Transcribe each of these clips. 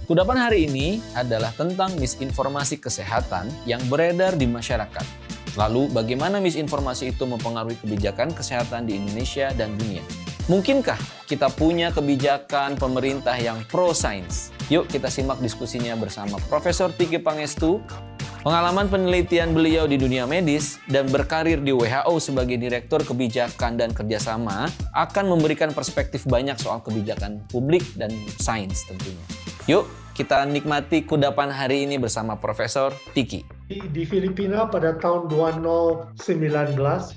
Kudapan hari ini adalah tentang misinformasi kesehatan yang beredar di masyarakat. Lalu, bagaimana misinformasi itu mempengaruhi kebijakan kesehatan di Indonesia dan dunia? Mungkinkah kita punya kebijakan pemerintah yang pro-sains? Yuk kita simak diskusinya bersama Profesor Tiki Pangestu. Pengalaman penelitian beliau di dunia medis dan berkarir di WHO sebagai Direktur Kebijakan dan Kerjasama akan memberikan perspektif banyak soal kebijakan publik dan sains tentunya. Yuk kita nikmati kudapan hari ini bersama Profesor Tiki. Di Filipina pada tahun 2019,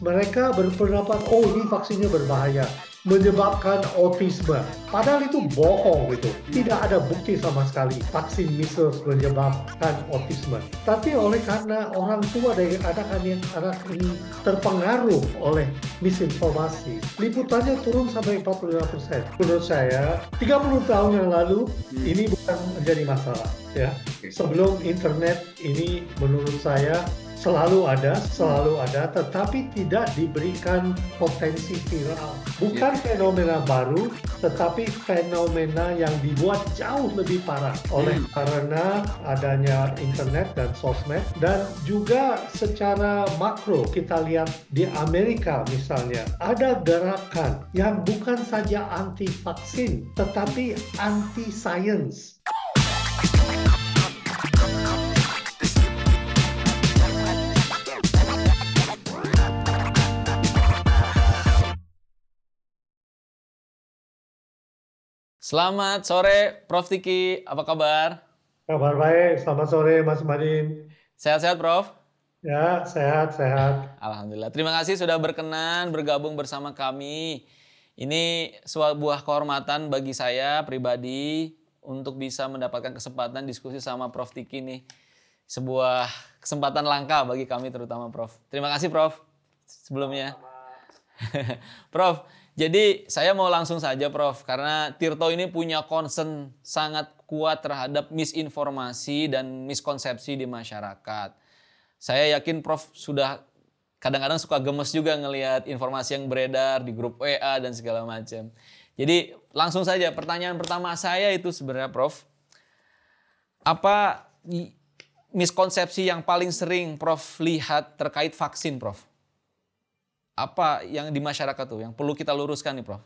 mereka berpendapat, oh ini vaksinnya berbahaya, menyebabkan autisme. Padahal itu bohong gitu. Tidak ada bukti sama sekali vaksin measles menyebabkan autisme. Tapi oleh karena orang tua dari anak ini terpengaruh oleh misinformasi, liputannya turun sampai 45%. Menurut saya, 30 tahun yang lalu, ini bukan menjadi masalah. Ya, sebelum internet ini menurut saya selalu ada, tetapi tidak diberikan potensi viral. Bukan fenomena baru, tetapi fenomena yang dibuat jauh lebih parah oleh karena adanya internet dan sosmed. Dan juga secara makro kita lihat di Amerika misalnya, ada gerakan yang bukan saja anti vaksin, tetapi anti science. Selamat sore Prof. Tiki, apa kabar? Kabar baik, selamat sore Mas Madin. Sehat-sehat Prof? Ya, sehat. Alhamdulillah. Terima kasih sudah berkenan bergabung bersama kami. Ini sebuah kehormatan bagi saya pribadi untuk bisa mendapatkan kesempatan diskusi sama Prof. Tiki nih. Sebuah kesempatan langka bagi kami terutama Prof. Terima kasih Prof. Sebelumnya. Prof, jadi saya mau langsung saja Prof. Karena Tirto ini punya concern sangat kuat terhadap misinformasi dan miskonsepsi di masyarakat. Saya yakin Prof sudah kadang-kadang suka gemes juga ngelihat informasi yang beredar di grup WA dan segala macam. Jadi langsung saja pertanyaan pertama saya itu sebenarnya Prof. Apa miskonsepsi yang paling sering Prof lihat terkait vaksin Prof? Apa yang di masyarakat tuh yang perlu kita luruskan nih Prof?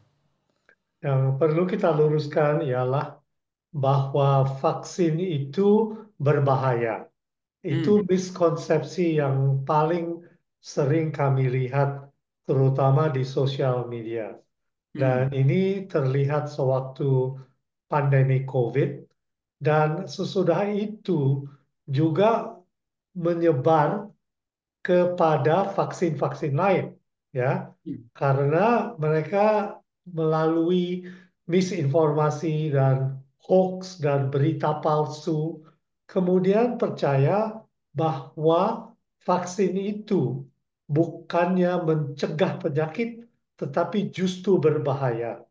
Yang perlu kita luruskan ialah bahwa vaksin itu berbahaya. Itu miskonsepsi yang paling sering kami lihat, terutama di sosial media. Dan ini terlihat sewaktu pandemi COVID, dan sesudah itu juga menyebar kepada vaksin-vaksin lain, ya, karena mereka melalui misinformasi dan hoax dan berita palsu, kemudian percaya bahwa vaksin itu bukannya mencegah penyakit, tetapi justru berbahaya.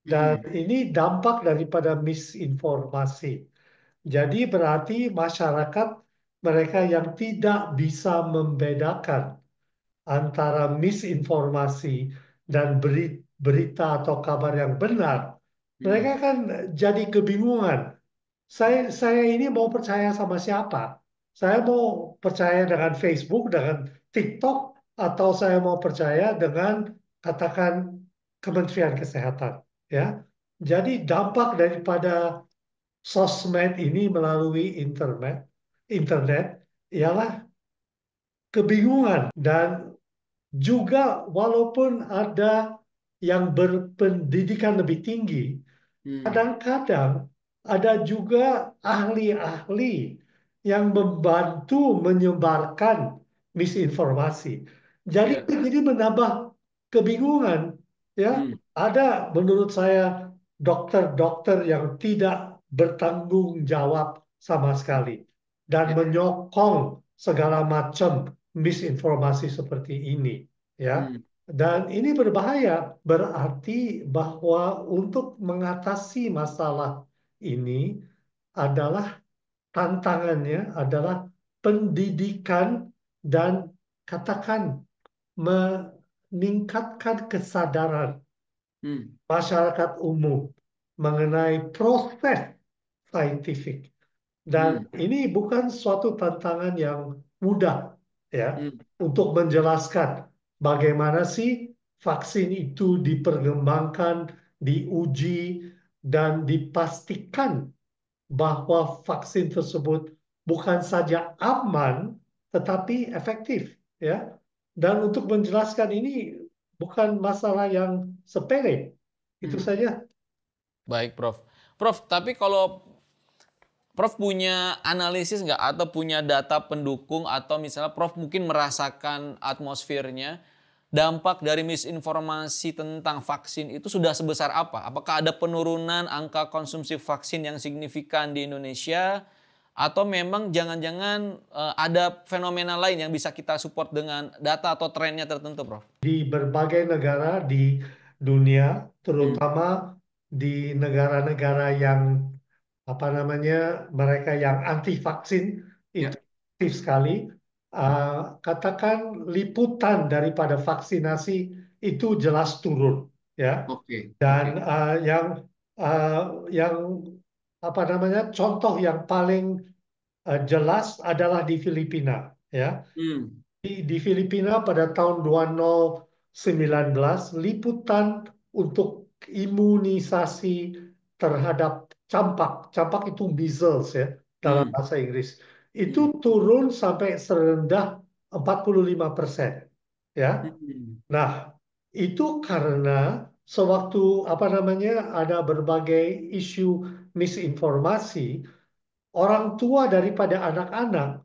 Dan ini dampak daripada misinformasi. Jadi berarti masyarakat mereka yang tidak bisa membedakan antara misinformasi dan berita atau kabar yang benar, mereka kan jadi kebingungan. Saya ini mau percaya sama siapa? Saya mau percaya dengan Facebook, dengan TikTok, atau saya mau percaya dengan katakan Kementerian Kesehatan, ya. Jadi dampak daripada sosmed ini melalui internet ialah kebingungan, dan juga walaupun ada yang berpendidikan lebih tinggi, kadang-kadang ada juga ahli-ahli yang membantu menyebarkan misinformasi. Jadi menambah kebingungan, ya. Ada menurut saya dokter-dokter yang tidak bertanggung jawab sama sekali dan menyokong segala macam misinformasi seperti ini, ya. Dan ini berbahaya, berarti bahwa untuk mengatasi masalah ini adalah tantangannya adalah pendidikan dan katakan meningkatkan kesadaran masyarakat umum mengenai proses scientific. Dan Hmm. ini bukan suatu tantangan yang mudah ya Hmm. untuk menjelaskan bagaimana sih vaksin itu diperkembangkan, diuji, dan dipastikan bahwa vaksin tersebut bukan saja aman tetapi efektif ya. Dan untuk menjelaskan ini bukan masalah yang sepele. Itu Hmm. saja. Baik, Prof. Prof, tapi kalau Prof punya analisis nggak atau punya data pendukung atau misalnya Prof mungkin merasakan atmosfernya, dampak dari misinformasi tentang vaksin itu sudah sebesar apa? Apakah ada penurunan angka konsumsi vaksin yang signifikan di Indonesia? Atau memang jangan-jangan ada fenomena lain yang bisa kita support dengan data atau trennya tertentu, Prof? Di berbagai negara di dunia, Hmm. terutama di negara-negara yang apa namanya mereka yang anti vaksin itu Ya. aktif sekali. Katakan liputan daripada vaksinasi itu jelas turun, ya. Oke. Dan Oke. yang apa namanya contoh yang paling jelas adalah di Filipina, ya. Hmm. Di Filipina pada tahun 2019, liputan untuk imunisasi terhadap campak, campak itu measles ya dalam Hmm. bahasa Inggris, Hmm. itu turun sampai serendah 45%. Ya, Hmm. nah itu karena sewaktu apa namanya ada berbagai isu misinformasi, orang tua daripada anak-anak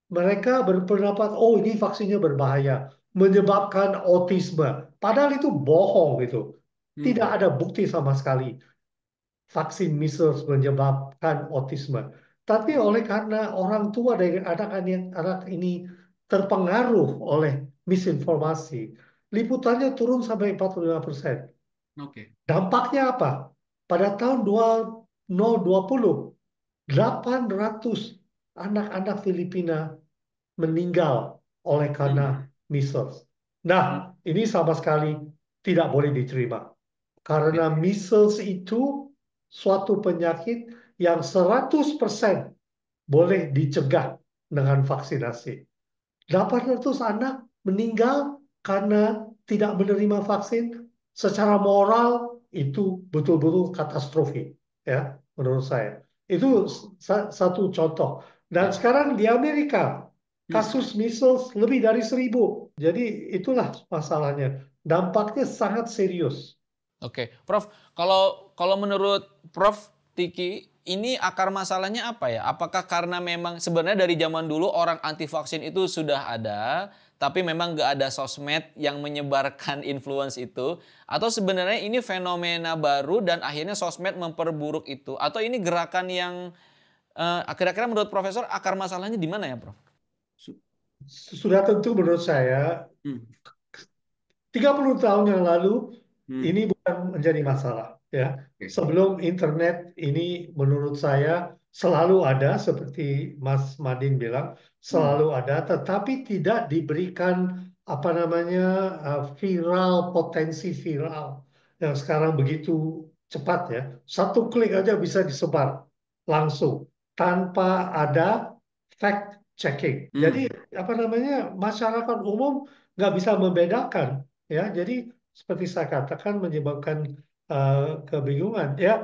mereka berpendapat, oh ini vaksinnya berbahaya, menyebabkan autisme. Padahal itu bohong itu. Tidak Hmm. ada bukti sama sekali vaksin measles menyebabkan autisme. Tapi oleh karena orang tua dari anak-anak ini terpengaruh oleh misinformasi, liputannya turun sampai 45%. Oke. Dampaknya apa? Pada tahun 2020, 800 anak-anak Filipina meninggal oleh Hmm. karena measles. Hmm. Nah, ini sama sekali tidak boleh diterima. Ya. Karena measles itu suatu penyakit yang 100% boleh dicegah dengan vaksinasi. 800 anak meninggal karena tidak menerima vaksin secara moral itu betul-betul katastrofi ya menurut saya. Itu satu contoh. Dan Ya. sekarang di Amerika Hmm. kasus measles lebih dari 1.000. Jadi itulah masalahnya. Dampaknya sangat serius. Oke, Prof. Kalau menurut Prof. Tiki, ini akar masalahnya apa ya? Apakah karena memang sebenarnya dari zaman dulu orang anti vaksin itu sudah ada, tapi memang nggak ada sosmed yang menyebarkan influence itu, atau sebenarnya ini fenomena baru dan akhirnya sosmed memperburuk itu, atau ini gerakan yang kira-kira menurut Profesor akar masalahnya di mana ya, Prof? Su- Sudah tentu menurut saya Hmm. 30 tahun yang lalu Hmm. ini bukan menjadi masalah ya. Oke. Sebelum internet ini menurut saya selalu ada seperti Mas Madin bilang Hmm. selalu ada tetapi tidak diberikan apa namanya viral potensi viral yang sekarang begitu cepat ya. Satu klik aja bisa disebar langsung tanpa ada fact checking. Jadi Hmm. apa namanya masyarakat umum nggak bisa membedakan ya. Jadi seperti saya katakan menyebabkan kebingungan ya, Ya.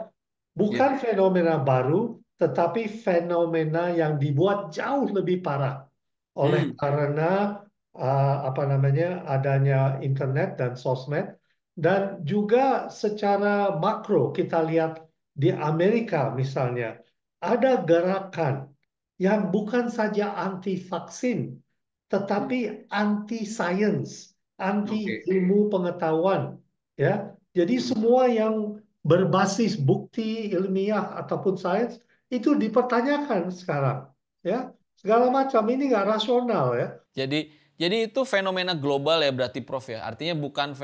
bukan fenomena baru tetapi fenomena yang dibuat jauh lebih parah oleh Hmm. karena apa namanya adanya internet dan sosmed. Dan juga secara makro kita lihat di Amerika misalnya ada gerakan yang bukan saja anti vaksin Hmm. tetapi anti sains, anti Oke. ilmu pengetahuan, ya. Jadi Hmm. semua yang berbasis bukti ilmiah ataupun sains itu dipertanyakan sekarang, ya. Segala macam ini nggak rasional, ya. Jadi itu fenomena global ya berarti Prof ya. Artinya bukan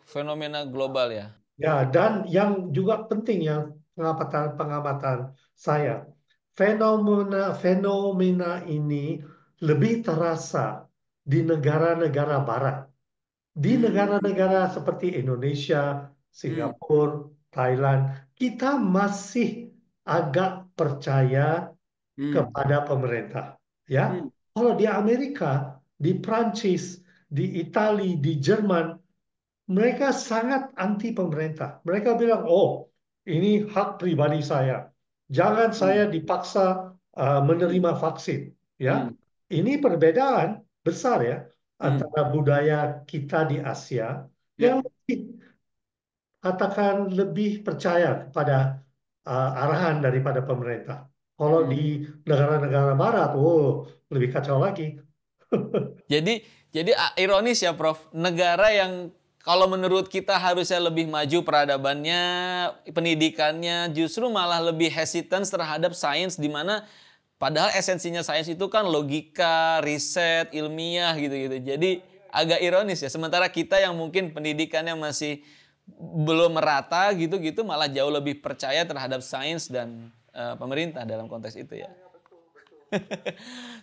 fenomena global ya. Ya, dan yang juga penting yang pengamatan saya, fenomena fenomena ini lebih terasa di negara-negara barat. Di Hmm. negara-negara seperti Indonesia, Hmm. Singapura, Thailand, kita masih agak percaya Hmm. kepada pemerintah. Ya, Hmm. kalau di Amerika, di Prancis, di Italia, di Jerman, mereka sangat anti pemerintah. Mereka bilang, oh, ini hak pribadi saya. Jangan Hmm. saya dipaksa menerima vaksin. Ya, Hmm. ini perbedaan besar ya Hmm. antara budaya kita di Asia Ya. yang katakan lebih percaya kepada arahan daripada pemerintah. Kalau Hmm. di negara-negara Barat, oh, lebih kacau lagi. Jadi ironis ya Prof, negara yang kalau menurut kita harusnya lebih maju peradabannya, pendidikannya, justru malah lebih hesitant terhadap sains, di mana padahal esensinya sains itu kan logika, riset, ilmiah gitu-gitu. Jadi agak ironis ya, sementara kita yang mungkin pendidikannya masih belum merata gitu-gitu malah jauh lebih percaya terhadap sains dan pemerintah dalam konteks itu ya.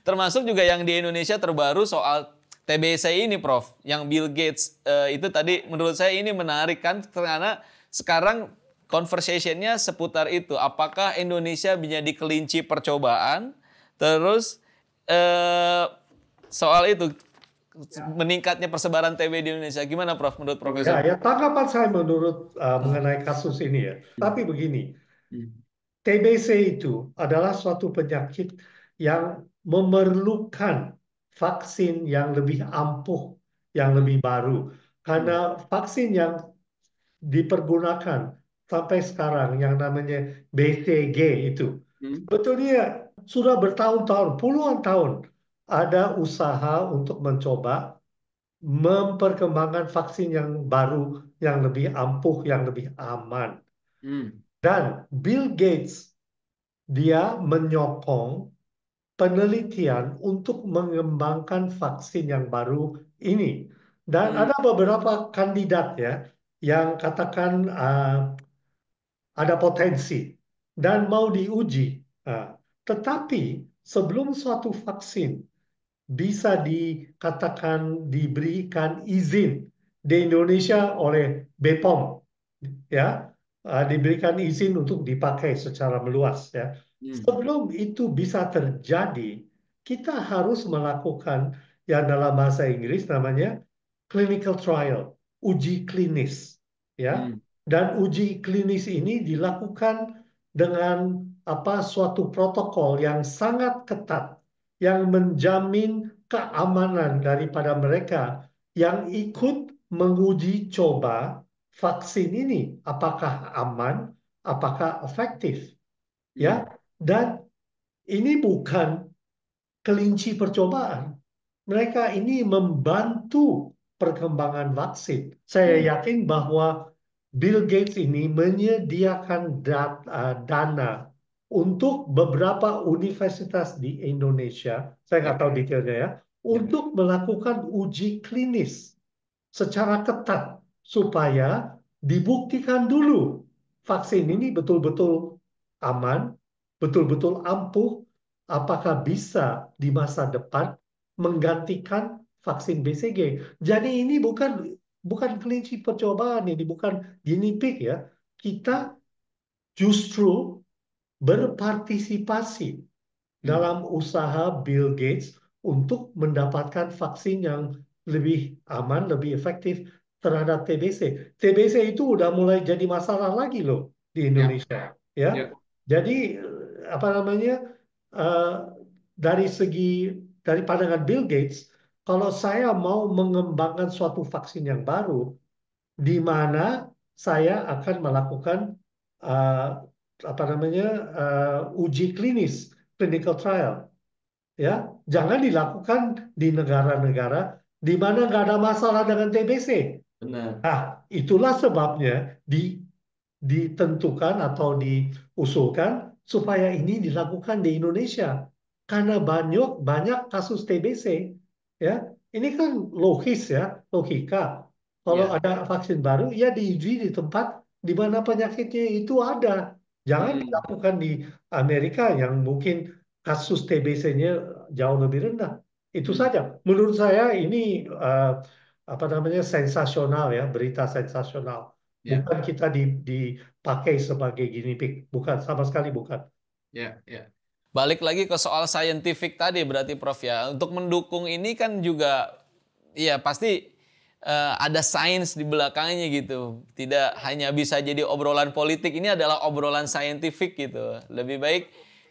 Termasuk juga yang di Indonesia terbaru soal TBC ini Prof, yang Bill Gates itu tadi menurut saya ini menarik kan, karena sekarang conversationnya seputar itu. Apakah Indonesia menjadi kelinci percobaan? Terus soal itu meningkatnya persebaran TB di Indonesia. Gimana Prof menurut Ya, Profesor? ya tanggapan saya menurut mengenai kasus ini ya. Tapi begini, Hmm. TBC itu adalah suatu penyakit yang memerlukan vaksin yang lebih ampuh, yang Hmm. lebih baru. Hmm. Karena vaksin yang dipergunakan sampai sekarang yang namanya BCG itu, Hmm. sebetulnya sudah bertahun-tahun, puluhan tahun ada usaha untuk mencoba memperkembangkan vaksin yang baru, yang lebih ampuh, yang lebih aman. Hmm. Dan Bill Gates, dia menyokong penelitian untuk mengembangkan vaksin yang baru ini. Dan Hmm. ada beberapa kandidat ya, yang katakan ada potensi dan mau diuji. Nah, tetapi sebelum suatu vaksin bisa dikatakan diberikan izin di Indonesia oleh BPOM, ya, diberikan izin untuk dipakai secara meluas, ya. Hmm. Sebelum itu bisa terjadi, kita harus melakukan yang dalam bahasa Inggris namanya clinical trial, uji klinis, ya. Hmm. Dan uji klinis ini dilakukan dengan suatu protokol yang sangat ketat yang menjamin keamanan daripada mereka yang ikut menguji coba vaksin ini, apakah aman, apakah efektif, Hmm. ya. Dan ini bukan kelinci percobaan. Mereka ini membantu perkembangan vaksin. Saya Hmm. yakin bahwa Bill Gates ini menyediakan dana untuk beberapa universitas di Indonesia, saya nggak Ya. tahu detailnya ya, Ya. untuk melakukan uji klinis secara ketat supaya dibuktikan dulu vaksin ini betul-betul aman, betul-betul ampuh, apakah bisa di masa depan menggantikan vaksin BCG. Jadi ini bukan bukan kelinci percobaan, ini bukan guinea pig ya. Hmm. Kita justru berpartisipasi Hmm. dalam usaha Bill Gates untuk mendapatkan vaksin yang lebih aman, lebih efektif terhadap TBC. TBC itu udah mulai jadi masalah lagi loh di Ya. Indonesia, ya. Ya. Jadi apa namanya eh, dari pandangan Bill Gates, kalau saya mau mengembangkan suatu vaksin yang baru, di mana saya akan melakukan eh, apa namanya uji klinis, clinical trial, ya, jangan dilakukan di negara-negara di mana nggak ada masalah dengan TBC. Benar. Nah, itulah sebabnya ditentukan atau diusulkan supaya ini dilakukan di Indonesia karena banyak banyak kasus TBC, ya. Ini kan logis ya, logika. Kalau Ya. ada vaksin baru ya diuji di tempat di mana penyakitnya itu ada. Jangan Hmm. dilakukan di Amerika yang mungkin kasus TBC-nya jauh lebih rendah. Itu Hmm. saja. Menurut saya ini apa namanya sensasional ya, berita sensasional. Ya. Bukan kita dipakai sebagai guinea pig, bukan sama sekali bukan. Ya, ya. Balik lagi ke soal scientific tadi berarti Prof ya. Untuk mendukung ini kan juga ya pasti ada sains di belakangnya gitu. Tidak hanya bisa jadi obrolan politik, ini adalah obrolan saintifik gitu. Lebih baik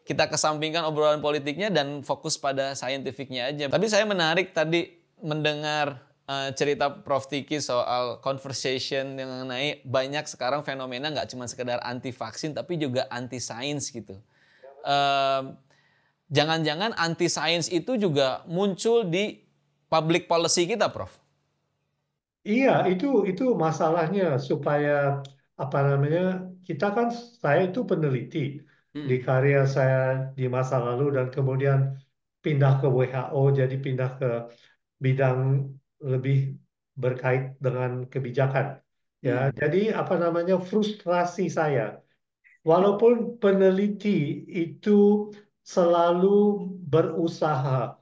kita kesampingkan obrolan politiknya dan fokus pada saintifiknya aja. Tapi saya menarik tadi mendengar cerita Prof Tiki soal conversation yang mengenai banyak sekarang fenomena nggak cuma sekedar anti vaksin tapi juga anti sains gitu. Jangan-jangan anti sains itu juga muncul di public policy kita, Prof. Iya, itu masalahnya supaya apa namanya kita kan saya itu peneliti di Hmm. karya saya di masa lalu dan kemudian pindah ke WHO jadi pindah ke bidang lebih berkait dengan kebijakan. Ya, Hmm. jadi apa namanya frustrasi saya. Walaupun peneliti itu selalu berusaha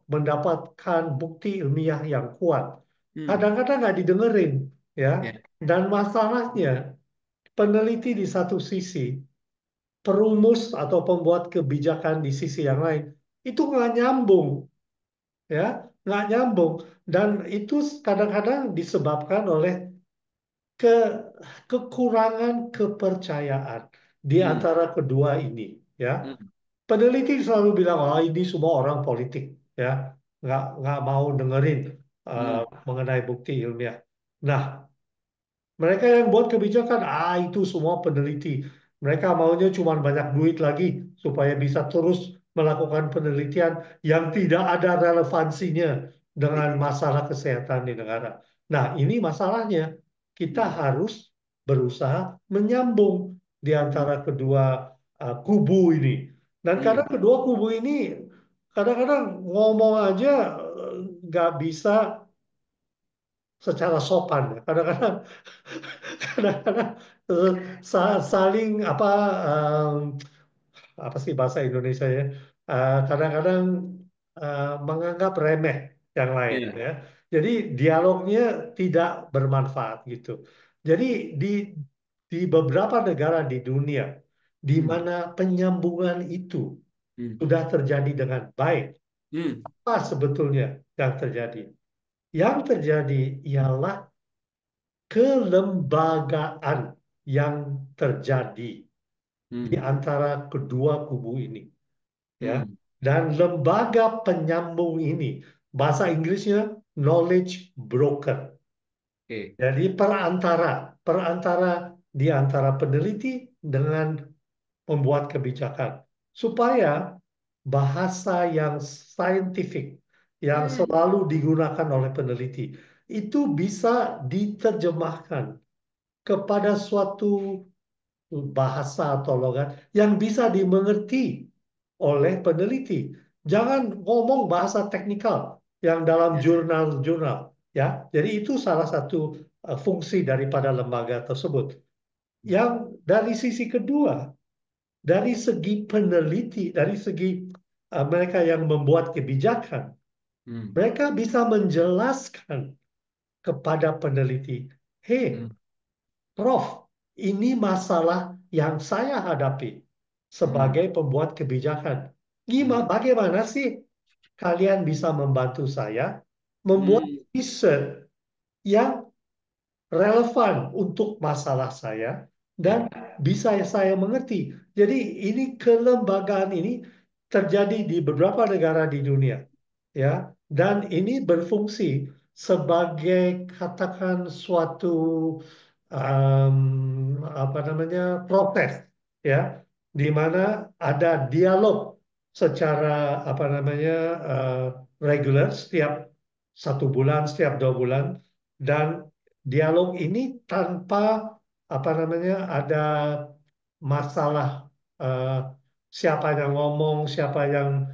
mendapatkan bukti ilmiah yang kuat, Hmm. kadang-kadang nggak didengerin, ya. Ya. Dan masalahnya peneliti di satu sisi, perumus atau pembuat kebijakan di sisi yang lain, itu nggak nyambung, ya, nggak nyambung. Dan itu kadang-kadang disebabkan oleh ke kekurangan kepercayaan di Hmm. antara kedua ini, ya. Hmm. Peneliti selalu bilang, oh ini semua orang politik, ya, nggak mau dengerin uh, Hmm. mengenai bukti ilmiah. Nah, mereka yang buat kebijakan, itu semua peneliti. Mereka maunya cuma banyak duit lagi supaya bisa terus melakukan penelitian yang tidak ada relevansinya dengan masalah kesehatan di negara. Nah, ini masalahnya. Kita Hmm. harus berusaha menyambung di Hmm. antara kedua kubu ini. Dan karena Hmm. kedua kubu ini kadang-kadang ngomong aja nggak bisa secara sopan. Kadang-kadang kadang-kadang saling apa sih bahasa Indonesia ya, kadang-kadang menganggap remeh yang lain, Iya. ya. Jadi dialognya tidak bermanfaat gitu. Jadi di beberapa negara di dunia di Hmm. mana penyambungan itu Hmm. sudah terjadi dengan baik, Hmm. apa sebetulnya yang terjadi? Yang terjadi ialah kelembagaan yang terjadi di Hmm. antara kedua kubu ini, ya. Hmm. Dan lembaga penyambung ini, bahasa Inggrisnya knowledge broker. Oke. Jadi perantara di antara peneliti dengan pembuat kebijakan, supaya bahasa yang saintifik yang Hmm. selalu digunakan oleh peneliti itu bisa diterjemahkan kepada suatu bahasa atau logat yang bisa dimengerti oleh peneliti. Jangan ngomong bahasa teknikal yang dalam Ya. jurnal-jurnal, ya. Jadi itu salah satu fungsi daripada lembaga tersebut. Yang dari sisi kedua, dari segi peneliti, dari segi mereka yang membuat kebijakan, Hmm. mereka bisa menjelaskan kepada peneliti, "Hei, Hmm. Prof, ini masalah yang saya hadapi Hmm. sebagai pembuat kebijakan. Hmm. Bagaimana sih kalian bisa membantu saya membuat Hmm. riset yang relevan untuk masalah saya dan Ya. bisa saya mengerti?" Jadi ini kelembagaan ini terjadi di beberapa negara di dunia, ya, dan ini berfungsi sebagai katakan suatu apa namanya proses, ya, di mana ada dialog secara apa namanya uh, reguler setiap 1 bulan, setiap 2 bulan, dan dialog ini tanpa apa namanya ada masalah eh, siapa yang ngomong, siapa yang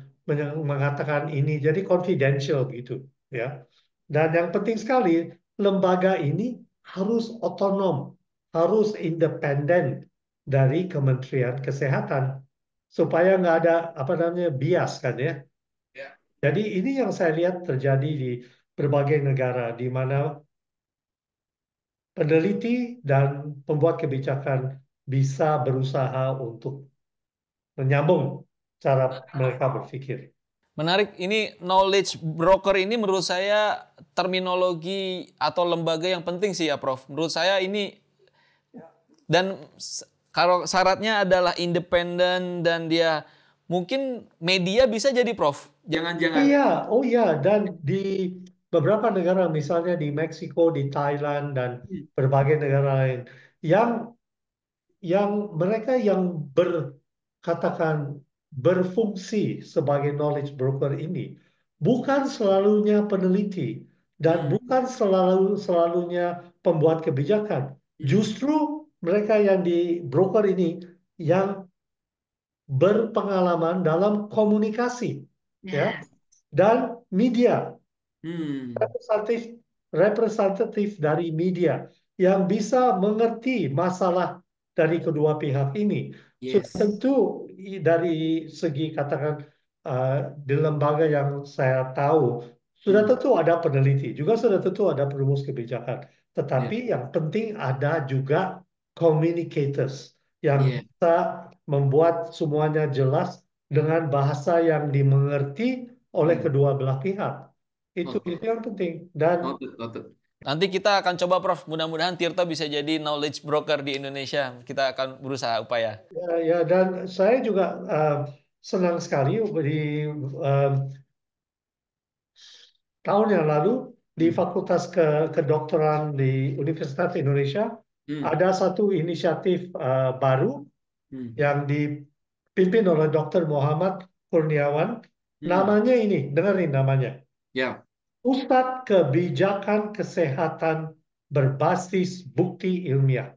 mengatakan ini, jadi confidential gitu, ya. Dan yang penting sekali, lembaga ini harus otonom, harus independen dari Kementerian Kesehatan supaya nggak ada apa namanya bias kan, ya. Ya. Jadi ini yang saya lihat terjadi di berbagai negara di mana peneliti dan pembuat kebijakan bisa berusaha untuk menyambung cara mereka berpikir. Menarik, ini knowledge broker ini menurut saya terminologi atau lembaga yang penting sih ya Prof. Menurut saya ini, dan kalau syaratnya adalah independen dan dia mungkin media bisa jadi Prof. Jangan-jangan. Iya, oh iya, dan di beberapa negara, misalnya di Meksiko, di Thailand, dan berbagai negara lain, yang mereka yang katakan berfungsi sebagai knowledge broker ini bukan selalunya peneliti dan bukan selalunya pembuat kebijakan. Justru mereka yang di broker ini yang berpengalaman dalam komunikasi, ya, Yes. dan media, Hmm. representatif dari media yang bisa mengerti masalah dari kedua pihak ini. Sudah Yes. tentu dari segi katakan di lembaga yang saya tahu, sudah tentu ada peneliti, juga sudah tentu ada perumus kebijakan. Yeah. Tetapi yang penting ada juga communicators yang Yeah. bisa membuat semuanya jelas dengan bahasa yang dimengerti oleh kedua belah pihak. Itu Oke. yang penting. Dan Noted. Nanti kita akan coba Prof. Mudah-mudahan Tirta bisa jadi knowledge broker di Indonesia. Kita akan berusaha upaya. ya, dan saya juga senang sekali di tahun yang lalu di Fakultas Kedokteran di Universitas Indonesia ada satu inisiatif baru yang dipimpin oleh Dr. Muhammad Kurniawan. Namanya ini, dengerin namanya. Ya. Pusat Kebijakan Kesehatan Berbasis Bukti Ilmiah.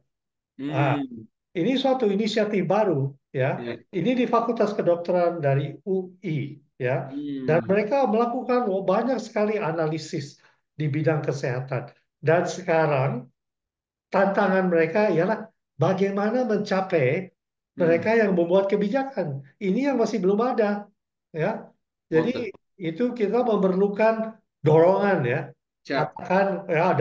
Ini suatu inisiatif baru, ya. Ya. Ini di Fakultas Kedokteran dari UI, ya. Dan mereka melakukan banyak sekali analisis di bidang kesehatan. Dan sekarang tantangan mereka ialah bagaimana mencapai mereka yang membuat kebijakan. Ini yang masih belum ada, ya. Jadi Noted. itu kita memerlukan dorongan, ya. Siap. Katakan ya,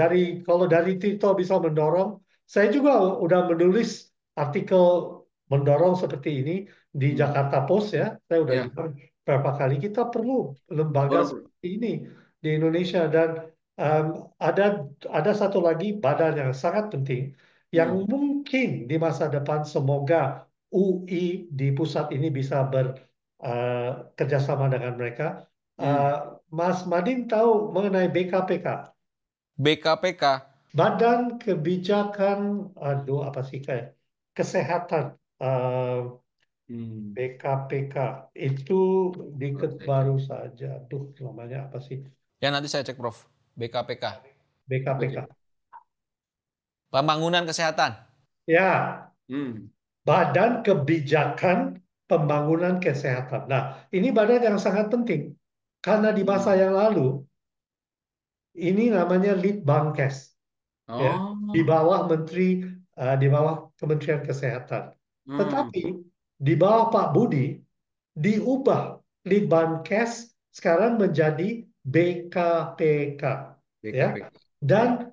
kalau dari Tito bisa mendorong, saya juga udah menulis artikel mendorong seperti ini di Jakarta Post, ya. Saya udah Ya. bilang beberapa kali kita perlu lembaga Boleh. seperti ini di Indonesia. Dan ada satu lagi badan yang sangat penting yang mungkin di masa depan semoga UI di pusat ini bisa bekerjasama dengan mereka. Mas Madin tahu mengenai BKPK, BKPK. Badan Kebijakan, apa sih kayak kesehatan, BKPK itu dikit baru saja. Namanya apa sih? Ya nanti saya cek Prof. BKPK. BKPK. Pembangunan Kesehatan. Ya, Badan Kebijakan Pembangunan Kesehatan. Nah, ini badan yang sangat penting karena di masa yang lalu ini namanya Litbangkes, ya, di bawah di bawah Kementerian Kesehatan. Tetapi di bawah Pak Budi diubah Litbangkes sekarang menjadi BKPK, ya. Dan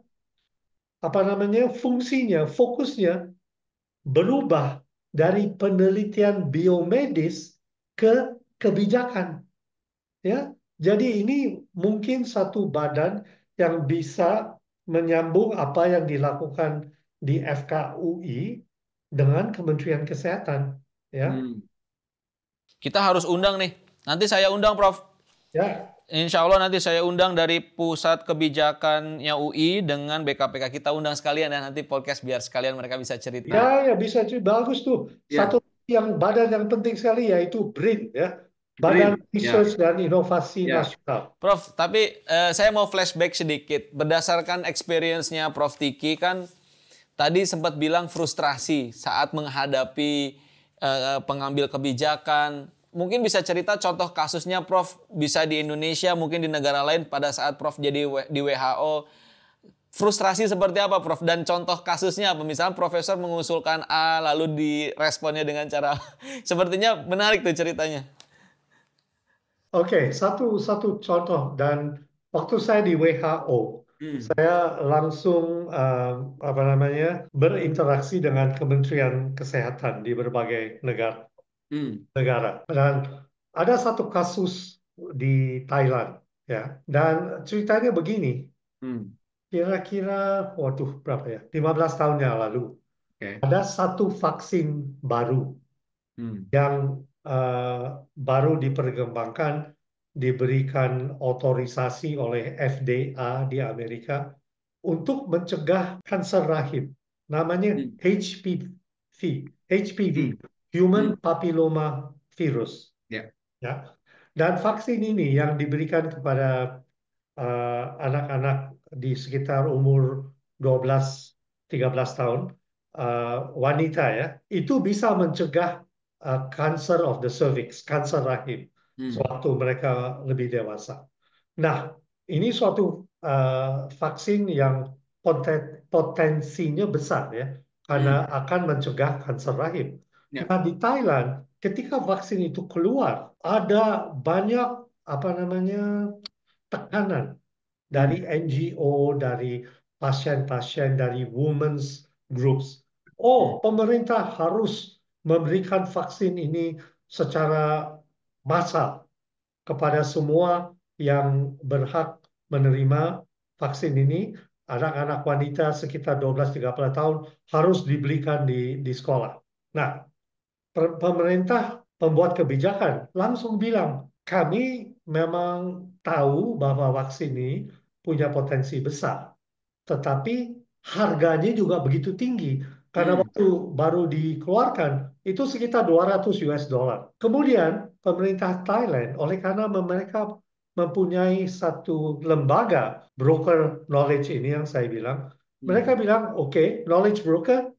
apa namanya fokusnya berubah dari penelitian biomedis ke kebijakan, ya. Jadi ini mungkin satu badan yang bisa menyambung apa yang dilakukan di FKUI dengan Kementerian Kesehatan, ya. Kita harus undang nih. Nanti saya undang Prof. Ya. Insya Allah nanti saya undang dari Pusat Kebijakannya UI dengan BKPK. Kita undang sekalian ya nanti podcast biar sekalian mereka bisa cerita. Ya, bisa bagus tuh. Satu yang badan yang penting sekali yaitu BRIN, ya. Badan Research dan Inovasi Nasional. Prof, tapi saya mau flashback sedikit. Berdasarkan experience-nya Prof Tiki kan tadi sempat bilang frustrasi saat menghadapi pengambil kebijakan. Mungkin bisa cerita contoh kasusnya Prof, bisa di Indonesia, mungkin di negara lain pada saat Prof jadi di WHO. Frustrasi seperti apa Prof? Dan contoh kasusnya apa? Misalnya profesor mengusulkan A lalu diresponnya dengan cara sepertinya menarik tuh ceritanya. Oke, satu contoh. Dan waktu saya di WHO, saya langsung berinteraksi dengan Kementerian Kesehatan di berbagai negara. Hmm. negara. Dan ada satu kasus di Thailand, ya. Dan ceritanya begini, Hmm. kira-kira, waduh, berapa ya? 15 tahun yang lalu, Oke. ada satu vaksin baru Hmm. yang baru diperkembangkan, diberikan otorisasi oleh FDA di Amerika untuk mencegah kanker rahim. Namanya Hmm. HPV, Hmm. Human Hmm. Papilloma Virus. Ya. Ya. Dan vaksin ini yang diberikan kepada anak-anak di sekitar umur 12-13 tahun, wanita ya, itu bisa mencegah cancer of the cervix, kanker rahim, Hmm. sewaktu mereka lebih dewasa. Nah, ini suatu vaksin yang potensinya besar ya, karena Hmm. akan mencegah kanker rahim. Ya. Nah, di Thailand, ketika vaksin itu keluar, ada banyak apa namanya tekanan dari Hmm. NGO, dari pasien-pasien, dari women's groups. Hmm. Oh, pemerintah harus memberikan vaksin ini secara massal kepada semua yang berhak menerima vaksin ini. Anak-anak wanita sekitar 12-13 tahun harus diberikan di sekolah. Nah, pemerintah pembuat kebijakan langsung bilang, kami memang tahu bahwa vaksin ini punya potensi besar, tetapi harganya juga begitu tinggi. Karena Hmm. waktu baru dikeluarkan, itu sekitar 200 US dollar. Kemudian pemerintah Thailand, oleh karena mereka mempunyai satu lembaga broker knowledge ini yang saya bilang, mereka Hmm. bilang, oke, knowledge broker,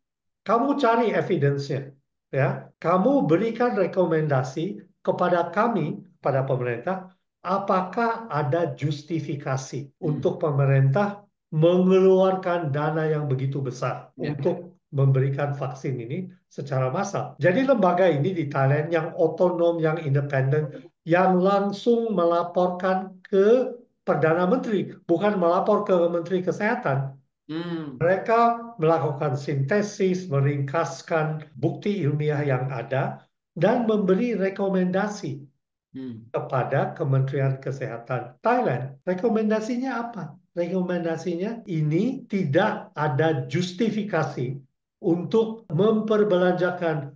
kamu cari evidence-nya, ya. Kamu berikan rekomendasi kepada kami, pada pemerintah, apakah ada justifikasi Hmm. untuk pemerintah mengeluarkan dana yang begitu besar Ya. untuk memberikan vaksin ini secara massal. Jadi lembaga ini di Thailand yang otonom, yang independen, yang langsung melaporkan ke Perdana Menteri, bukan melapor ke Menteri Kesehatan. Hmm. Mereka melakukan sintesis, meringkaskan bukti ilmiah yang ada, dan memberi rekomendasi Hmm. kepada Kementerian Kesehatan Thailand. Rekomendasinya apa? Rekomendasinya ini tidak ada justifikasi untuk memperbelanjakan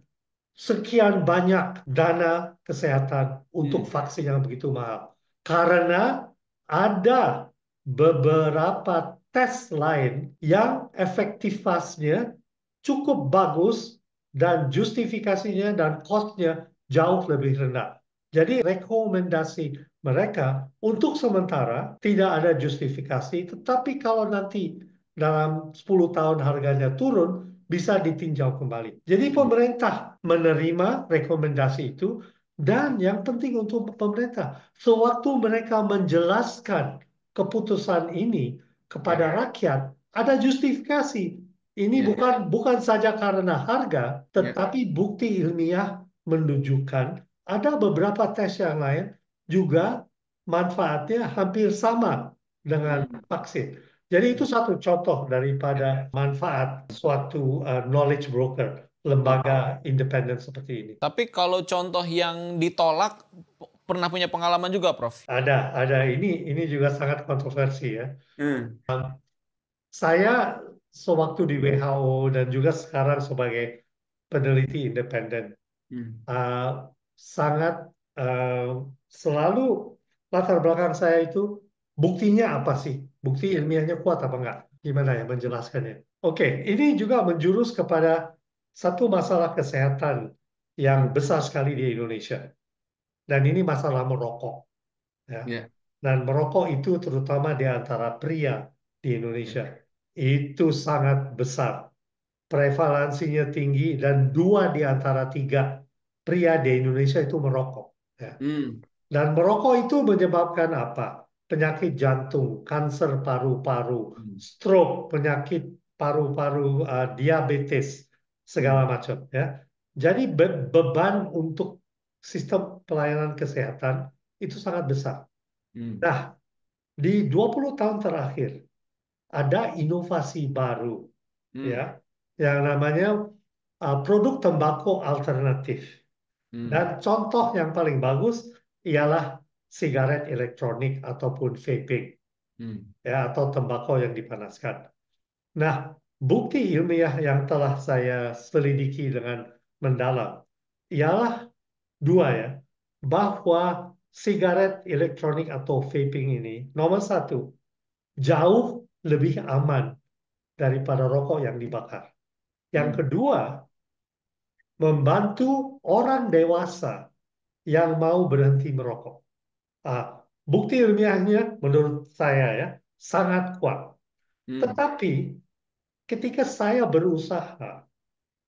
sekian banyak dana kesehatan untuk Hmm. vaksin yang begitu mahal. Karena ada beberapa tes lain yang efektivitasnya cukup bagus dan justifikasinya dan cost-nya jauh lebih rendah. Jadi rekomendasi mereka untuk sementara tidak ada justifikasi, tetapi kalau nanti dalam 10 tahun harganya turun, bisa ditinjau kembali. Jadi Hmm. pemerintah menerima rekomendasi itu, dan yang penting untuk pemerintah, sewaktu mereka menjelaskan keputusan ini Ya. kepada rakyat, ada justifikasi. Ini Ya. bukan saja karena harga, Ya. tetapi bukti ilmiah menunjukkan ada beberapa tes yang lain juga manfaatnya hampir sama dengan Hmm. vaksin. Jadi itu Ya. satu contoh Ya. daripada manfaat suatu knowledge broker, Ya. lembaga independen seperti ini. Tapi kalau contoh yang ditolak, pernah punya pengalaman juga, Prof? Ada. Ini juga sangat kontroversi ya. Hmm. Saya sewaktu di WHO dan juga sekarang sebagai peneliti independen, Hmm. uh, sangat selalu latar belakang saya itu buktinya apa sih? Bukti Ya. ilmiahnya kuat apa enggak? Gimana ya menjelaskannya? Oke, ini juga menjurus kepada satu masalah kesehatan yang Hmm. besar sekali di Indonesia. Dan ini masalah merokok. Ya. Ya. Dan merokok itu terutama di antara pria di Ya. Indonesia. Itu sangat besar. Prevalensinya tinggi dan 2 di antara 3 pria di Indonesia itu merokok. Ya. Hmm. Dan merokok itu menyebabkan apa? Penyakit jantung, kanker paru-paru, Hmm. stroke, penyakit paru-paru, diabetes, segala Hmm. macam. Ya. Jadi beban untuk sistem pelayanan kesehatan itu sangat besar. Hmm. Nah, di 20 tahun terakhir ada inovasi baru, Hmm. ya, yang namanya produk tembakau alternatif. Hmm. Dan contoh yang paling bagus ialah sigaret elektronik ataupun vaping, Hmm. ya, atau tembakau yang dipanaskan. Nah, bukti ilmiah yang telah saya selidiki dengan mendalam ialah dua, ya, bahwa sigaret elektronik atau vaping ini, nomor satu, jauh lebih aman daripada rokok yang dibakar. Yang Hmm. kedua, membantu orang dewasa yang mau berhenti merokok. Bukti ilmiahnya menurut saya, ya, sangat kuat. Hmm. Tetapi ketika saya berusaha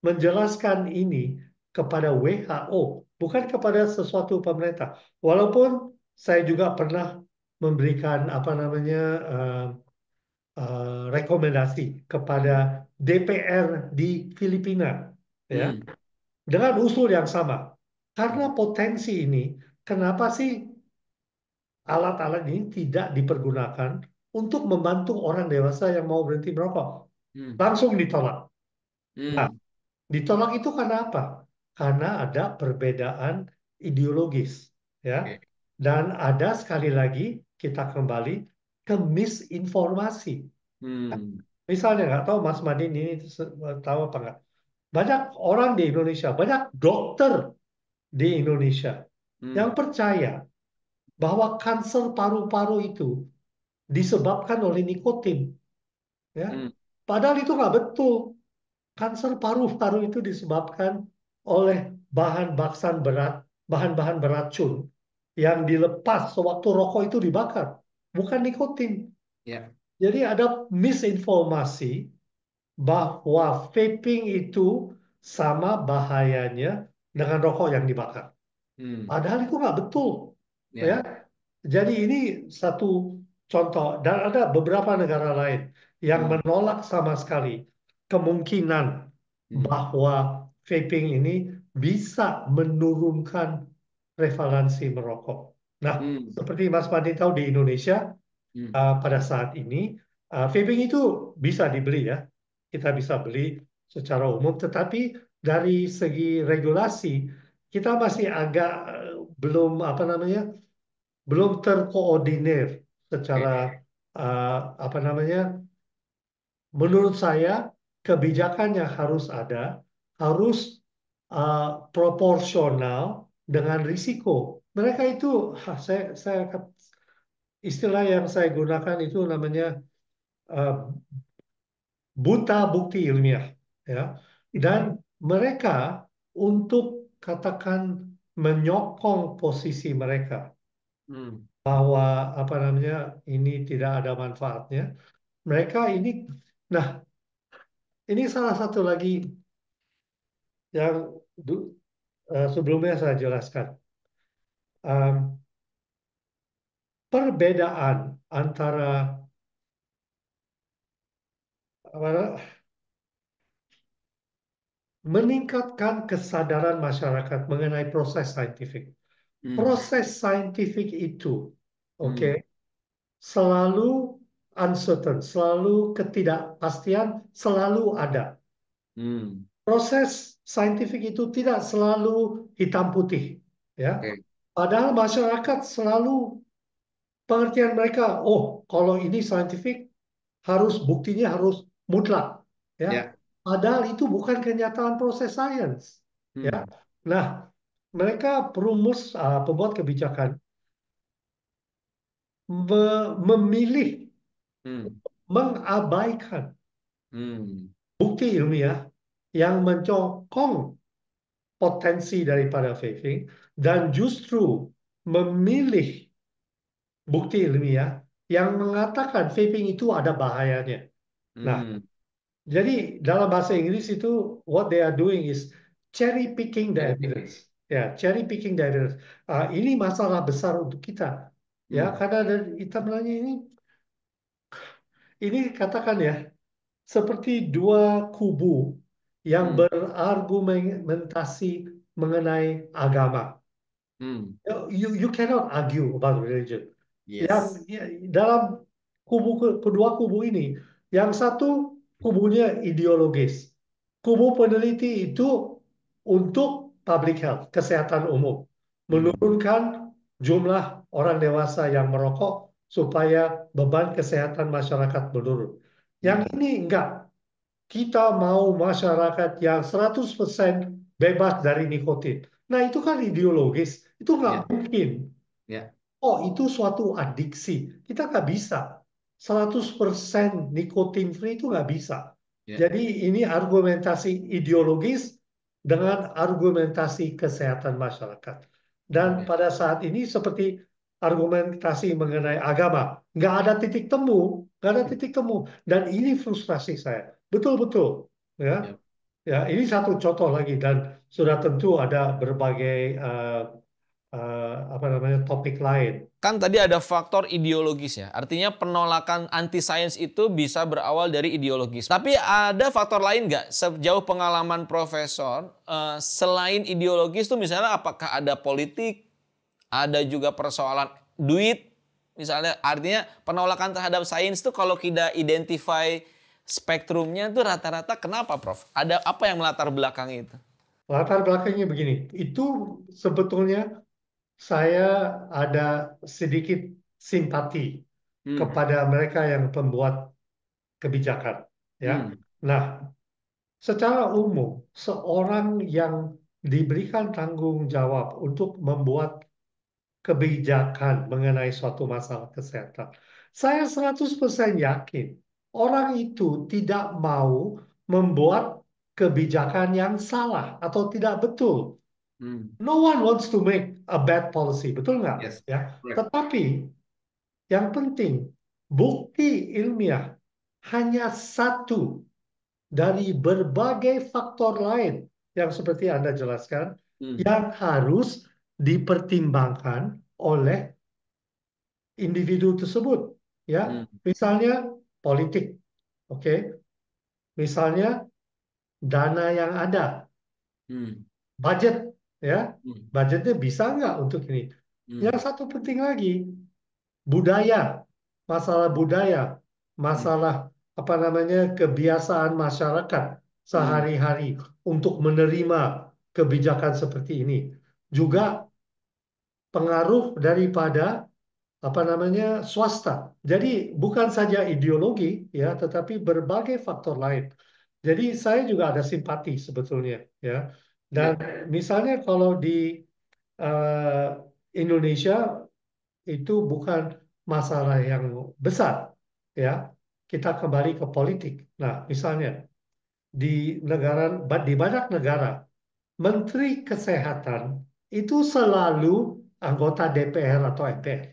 menjelaskan ini kepada WHO, bukan kepada sesuatu pemerintah, walaupun saya juga pernah memberikan apa namanya rekomendasi Hmm. kepada DPR di Filipina, ya, Hmm. dengan usul yang sama. Hmm. Karena potensi ini, kenapa sih alat-alat ini tidak dipergunakan untuk membantu orang dewasa yang mau berhenti merokok? Hmm. Langsung ditolak. Nah, Hmm. ditolak itu karena apa? Karena ada perbedaan ideologis, ya. Oke. Dan ada, sekali lagi kita kembali ke misinformasi. Hmm. Misalnya, nggak tahu Mas Madin ini tahu apa nggak? Banyak orang di Indonesia, banyak dokter di Indonesia yang Hmm. percaya bahwa kanker paru-paru itu disebabkan oleh nikotin, ya. Hmm. Padahal itu nggak betul. Kanker paru-paru itu disebabkan oleh bahan baksan berat, bahan-bahan beracun yang dilepas sewaktu rokok itu dibakar, bukan nikotin. Ya. Jadi ada misinformasi bahwa vaping itu sama bahayanya dengan rokok yang dibakar. Hmm. Padahal itu nggak betul, ya. Ya. Jadi ini satu contoh, dan ada beberapa negara lain yang Hmm. menolak sama sekali kemungkinan Hmm. bahwa vaping ini bisa menurunkan prevalensi merokok. Nah, Hmm. seperti Mas Pandi tahu, di Indonesia Hmm. pada saat ini vaping itu bisa dibeli, ya. Kita bisa beli secara umum, tetapi dari segi regulasi kita masih agak belum apa namanya, belum terkoordinir secara Oke. apa namanya. Menurut saya kebijakannya harus ada, harus proporsional dengan risiko. Mereka itu, istilah yang saya gunakan itu namanya uh, buta bukti ilmiah, ya. Dan mereka untuk katakan menyokong posisi mereka Hmm. bahwa apa namanya ini tidak ada manfaatnya. Mereka ini, nah, ini salah satu lagi yang sebelumnya saya jelaskan. Um, Perbedaan antara apa, meningkatkan kesadaran masyarakat mengenai proses saintifik. Hmm. Proses saintifik itu, oke, Hmm. selalu uncertain, selalu ketidakpastian, selalu ada. Hmm. Proses saintifik itu tidak selalu hitam putih, ya. Oke. Padahal masyarakat selalu, pengertian mereka, oh, kalau ini saintifik harus buktinya harus mutlak, ya. Ya. Padahal itu bukan kenyataan proses sains, ya. Hmm. Nah, mereka perumus, pembuat kebijakan memilih Hmm. mengabaikan Hmm. bukti ilmiah yang mencokong potensi daripada vaping, dan justru memilih bukti ilmiah yang mengatakan vaping itu ada bahayanya. Nah, Hmm. jadi dalam bahasa Inggris itu, what they are doing is cherry picking the Cherry picking. evidence. Ya, cherry picking the evidence. Ini masalah besar untuk kita. Ya, Hmm. karena kita bilangnya ini katakan, ya, seperti dua kubu yang Hmm. berargumentasi mengenai agama. Hmm. You cannot argue about religion. Yes. Dalam kedua kubu ini, yang satu kubunya ideologis. Kubu peneliti itu untuk public health, kesehatan umum. Hmm. Menurunkan jumlah orang dewasa yang merokok supaya beban kesehatan masyarakat menurun. Yang Hmm. ini enggak. Kita mau masyarakat yang 100% bebas dari nikotin. Nah, itu kan ideologis. Itu Ya, nggak mungkin. ya, Oh, itu suatu adiksi. Kita nggak bisa. 100% nikotin free itu nggak bisa. ya, Jadi ini argumentasi ideologis dengan argumentasi kesehatan masyarakat. Dan ya. pada saat ini seperti argumentasi mengenai agama. Nggak ada titik temu. Nggak ada titik temu. Dan ini frustrasi saya. Betul-betul. Ya, Ya. ya, ini satu contoh lagi. Dan sudah tentu ada berbagai apa namanya topik lain. Kan tadi ada faktor ideologis ya. Artinya penolakan anti sains itu bisa berawal dari ideologis. Tapi ada faktor lain nggak? Sejauh pengalaman profesor, selain ideologis tuh misalnya apakah ada politik, ada juga persoalan duit, misalnya artinya penolakan terhadap sains tuh kalau kita identify spektrumnya tuh rata-rata kenapa, Prof? Ada apa yang melatar belakang itu? Latar belakangnya begini, itu sebetulnya saya ada sedikit simpati Hmm. kepada mereka yang pembuat kebijakan, ya. Hmm. Nah, secara umum, seorang yang diberikan tanggung jawab untuk membuat kebijakan mengenai suatu masalah kesehatan, saya 100% yakin orang itu tidak mau membuat kebijakan yang salah atau tidak betul. Hmm. No one wants to make a bad policy, betul nggak? Yes. Ya, Correct. tetapi yang penting bukti ilmiah hanya satu dari berbagai faktor lain yang seperti Anda jelaskan Hmm. yang harus dipertimbangkan oleh individu tersebut. Ya, Hmm. misalnya politik, oke? Misalnya dana yang ada, Hmm. budget, ya, Hmm. budgetnya bisa nggak untuk ini? Yang Hmm. satu penting lagi, budaya, budaya, Hmm. masalah apa namanya kebiasaan masyarakat Hmm. sehari-hari untuk menerima kebijakan seperti ini. Juga Hmm. pengaruh daripada apa namanya swasta. Jadi bukan saja ideologi ya, tetapi berbagai faktor lain. Jadi saya juga ada simpati sebetulnya ya. Dan Ya. misalnya kalau di eh, Indonesia itu bukan masalah yang besar ya. Kita kembali ke politik. Nah, misalnya di banyak negara Menteri Kesehatan itu selalu anggota DPR atau MPR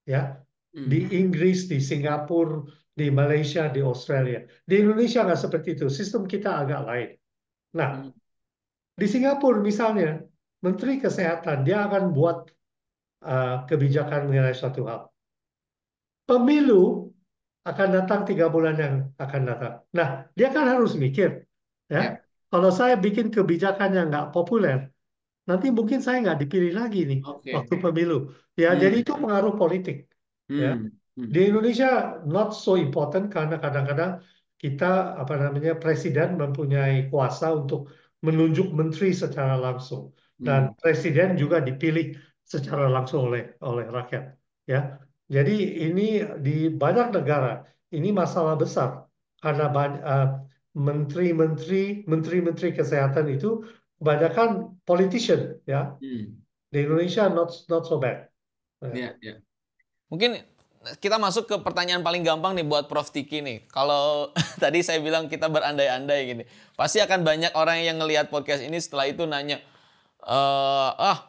ya. Di Hmm. Inggris, di Singapura, di Malaysia, di Australia. Di Indonesia nggak seperti itu. Sistem kita agak lain. Nah, Hmm. di Singapura misalnya, Menteri Kesehatan dia akan buat kebijakan mengenai suatu hal. Pemilu akan datang 3 bulan yang akan datang. Nah, dia kan harus mikir, ya. Ya. Kalau saya bikin kebijakan yang nggak populer, nanti mungkin saya nggak dipilih lagi nih Oke. waktu pemilu. Ya, jadi Hmm. itu pengaruh politik. Ya. Hmm. Di Hmm. Indonesia not so important karena kadang-kadang kita apa namanya presiden mempunyai kuasa untuk menunjuk menteri secara langsung dan Hmm. presiden juga dipilih secara langsung oleh oleh rakyat. Ya, jadi ini di banyak negara ini masalah besar karena menteri-menteri kesehatan itu kebanyakan politician ya. Hmm. Di Indonesia not not so bad. Ya. Ya. Ya. Mungkin kita masuk ke pertanyaan paling gampang nih buat Prof. Tiki nih. Kalau tadi saya bilang kita berandai-andai gini. Pasti akan banyak orang yang ngelihat podcast ini setelah itu nanya,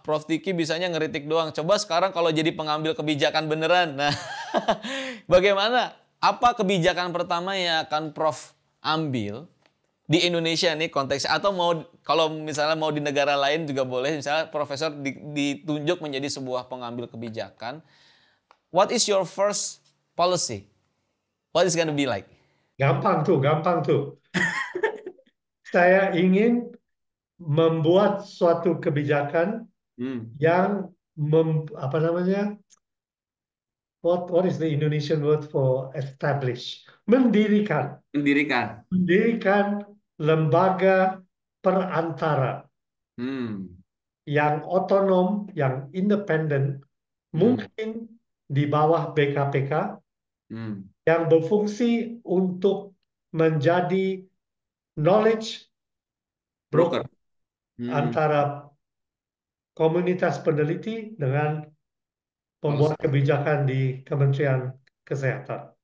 Prof. Tiki bisanya ngeritik doang. Coba sekarang kalau jadi pengambil kebijakan beneran. Nah, bagaimana? Apa kebijakan pertama yang akan Prof. ambil di Indonesia nih konteksnya? Atau mau kalau misalnya mau di negara lain juga boleh. Misalnya profesor ditunjuk menjadi sebuah pengambil kebijakan. What is your first policy? What is gonna be like? Gampang tuh, gampang tuh. Saya ingin membuat suatu kebijakan Hmm. yang apa namanya? What is the Indonesian word for establish? Mendirikan. Mendirikan lembaga perantara Hmm. yang otonom, yang independen, mungkin di bawah BKPK, yang berfungsi untuk menjadi knowledge broker Broker. antara komunitas peneliti dengan pembuat kebijakan di Kementerian Kesehatan.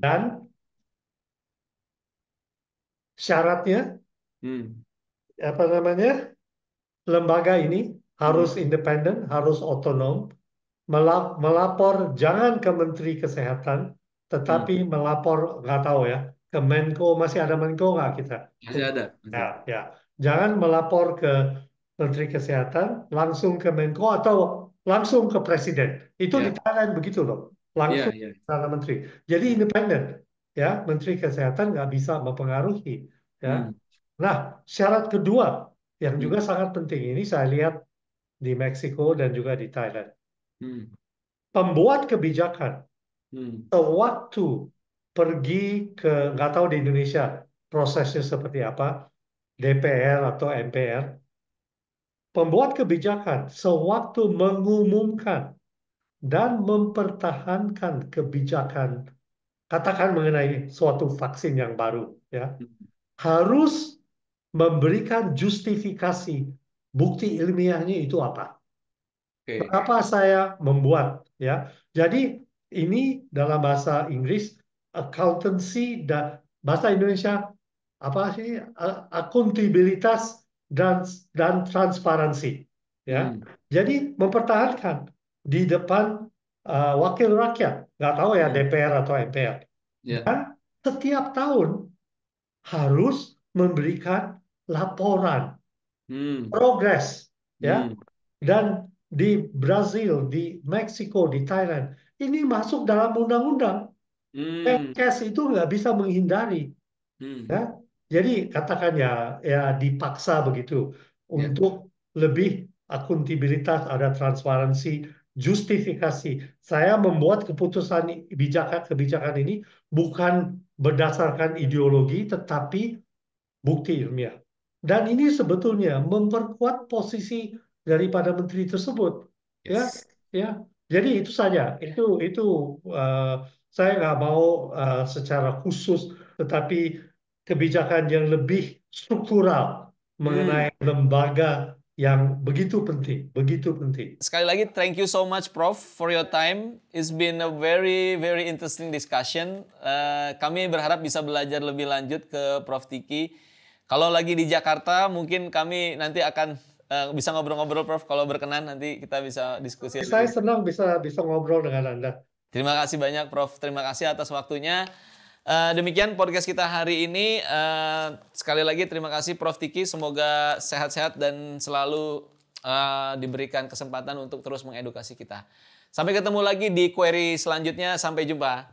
Dan syaratnya, apa namanya, lembaga ini harus independen, harus otonom, melapor jangan ke Menteri Kesehatan, tetapi melapor, nggak tahu ya, ke Menko. Masih ada Menko nggak kita? Masih ada. Ya, ya. Jangan melapor ke Menteri Kesehatan, langsung ke Menko atau langsung ke Presiden. Itu di Thailand begitu loh, langsung ke Perdana Menteri. Jadi independen, ya. Menteri Kesehatan nggak bisa mempengaruhi, ya. Nah, syarat kedua yang juga sangat penting ini saya lihat di Meksiko dan juga di Thailand. Pembuat kebijakan sewaktu pergi ke, nggak tahu di Indonesia prosesnya seperti apa, DPR atau MPR, pembuat kebijakan sewaktu mengumumkan dan mempertahankan kebijakan, katakan mengenai suatu vaksin yang baru, ya, harus memberikan justifikasi bukti ilmiahnya itu apa. Kenapa saya membuat, ya? Jadi ini dalam bahasa Inggris accountancy dan bahasa Indonesia apa sih, akuntabilitas dan transparansi, ya. Jadi mempertahankan di depan wakil rakyat, nggak tahu ya DPR atau MPR, dan setiap tahun harus memberikan laporan progres, ya. Dan di Brazil, di Meksiko, di Thailand, ini masuk dalam undang-undang. Cash itu nggak bisa menghindari, ya. Jadi katakan ya, ya dipaksa begitu untuk lebih akuntabilitas, ada transparansi, justifikasi. Saya membuat kebijakan ini bukan berdasarkan ideologi, tetapi bukti ilmiah. Dan ini sebetulnya memperkuat posisi daripada menteri tersebut, ya, ya. Jadi itu saja. Saya nggak mau secara khusus, tetapi kebijakan yang lebih struktural mengenai lembaga yang begitu penting, begitu penting. Sekali lagi, thank you so much, Prof, for your time. It's been a very, very interesting discussion. Kami berharap bisa belajar lebih lanjut ke Prof Tiki. Kalau lagi di Jakarta, mungkin kami nanti akan bisa ngobrol-ngobrol, Prof. Kalau berkenan, nanti kita bisa diskusi. Saya senang bisa ngobrol dengan Anda. Terima kasih banyak, Prof. Terima kasih atas waktunya. Demikian podcast kita hari ini. Sekali lagi terima kasih Prof Tiki. Semoga sehat-sehat dan selalu diberikan kesempatan untuk terus mengedukasi kita. Sampai ketemu lagi di query selanjutnya. Sampai jumpa.